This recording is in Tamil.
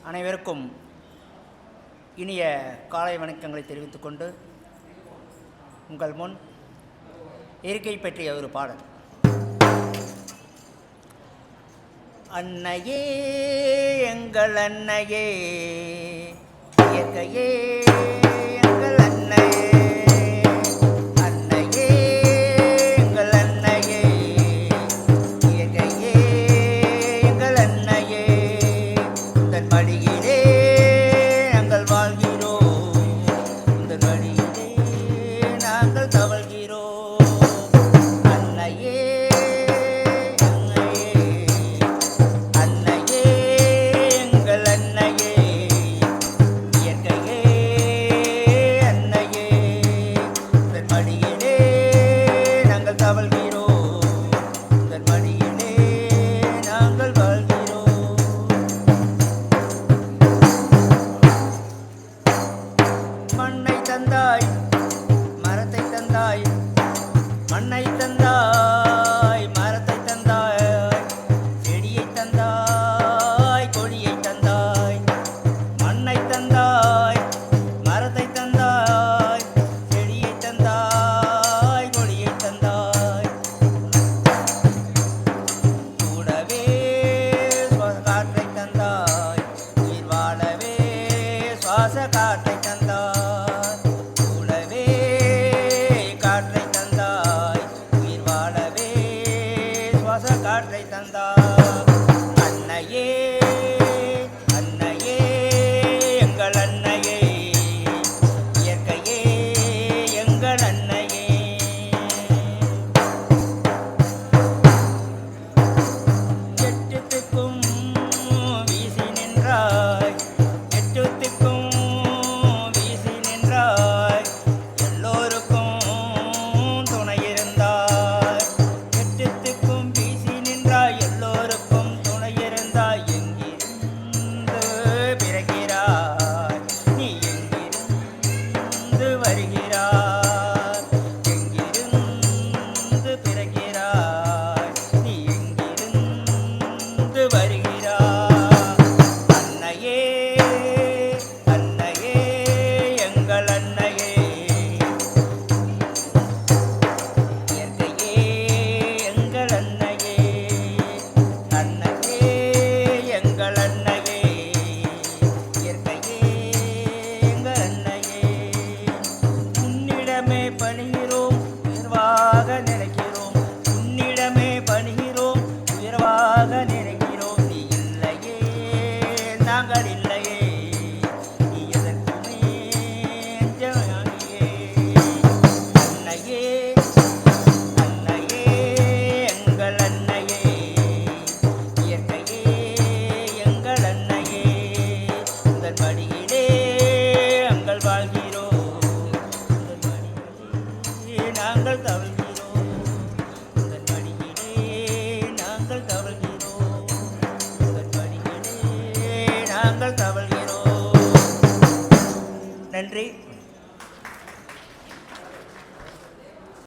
அனைவருக்கும் இனிய காலை வணக்கங்களை தெரிவித்துக் கொண்டு உங்கள் முன் இயற்கை பற்றிய ஒரு பாடல். அன்னையே எங்கள் அன்னையே, இயற்கையே எங்கள் அன்னையே, அன்னையே எங்கள் அன்னையே, இயற்கையே எங்கள் அன்னையே, உந்தன் மடியிலே நாங்கள் வாழ்கிறோம், உந்தன் மடியிலே நாங்கள் தவழ்கிறோம். அன்னையே மண்ணை தந்தாய், மரத்தை தந்தாய், மண்ணை தந்தாய், மரத்தை தந்தாய், செடியை தந்தாய், கொடியை தந்தாய். மண்ணை தந்தாய், மரத்தை தந்தாய், செடியை தந்தாய், கொடியை தந்தாய். கூடவே காற்றை தந்தாய், உயிர் வாழவே சுவாச காற்றை தந்தாய். காற்றை தந்தார். அன்னையே அன்னையே எங்கள் அன்னையே, இயற்கையே எங்கள் அன்னையே. எட்டுத்துக்கும் வீசி நின்றாய், எட்டுத்துக்கும் வீசி நின்றாய், எல்லோருக்கும் துணை இருந்தாய். எட்டுத்துக்கும் எல்லோருக்கும் துணை இருந்தாய். எங்கிருந்து பிறகிறாய் நீ, எங்கிருந்து வருகிறாய், எங்கிருந்து பிறகிறாய் நீ, எங்கிருந்து வருகிறாய். அன்னையே அன்னையே எங்கள் அன்னையே, இயற்கையே எங்கள் அன்னையே, அன்னையே எங்கள் அன்னையே, இயற்கையே எங்கள் அன்னையே. உன்னிடமே பணிகிறோம், உயர்வாக நினைக்கிறோம், உன்னிடமே பணிகிறோம், உயர்வாக நினைக்கிறோம். நீ இல்லையே நாங்கள் இல்லையே, நீ எதற்குமே அஞ்சமாகியே. அன்னையே அன்னையே எங்கள் அன்னையே, இயற்கையே எங்கள் அன்னையே, உந்தன் மடியிலே நாங்கள் வாழ்கிறோம், உந்தன் மடியிலே நாங்கள் தவழ்கிறோம், உந்தன் மடியிலே நாங்கள் தவழ்கிறோம், உந்தன் மடியிலே நாங்கள் தவழ்கிறோம். நன்றி.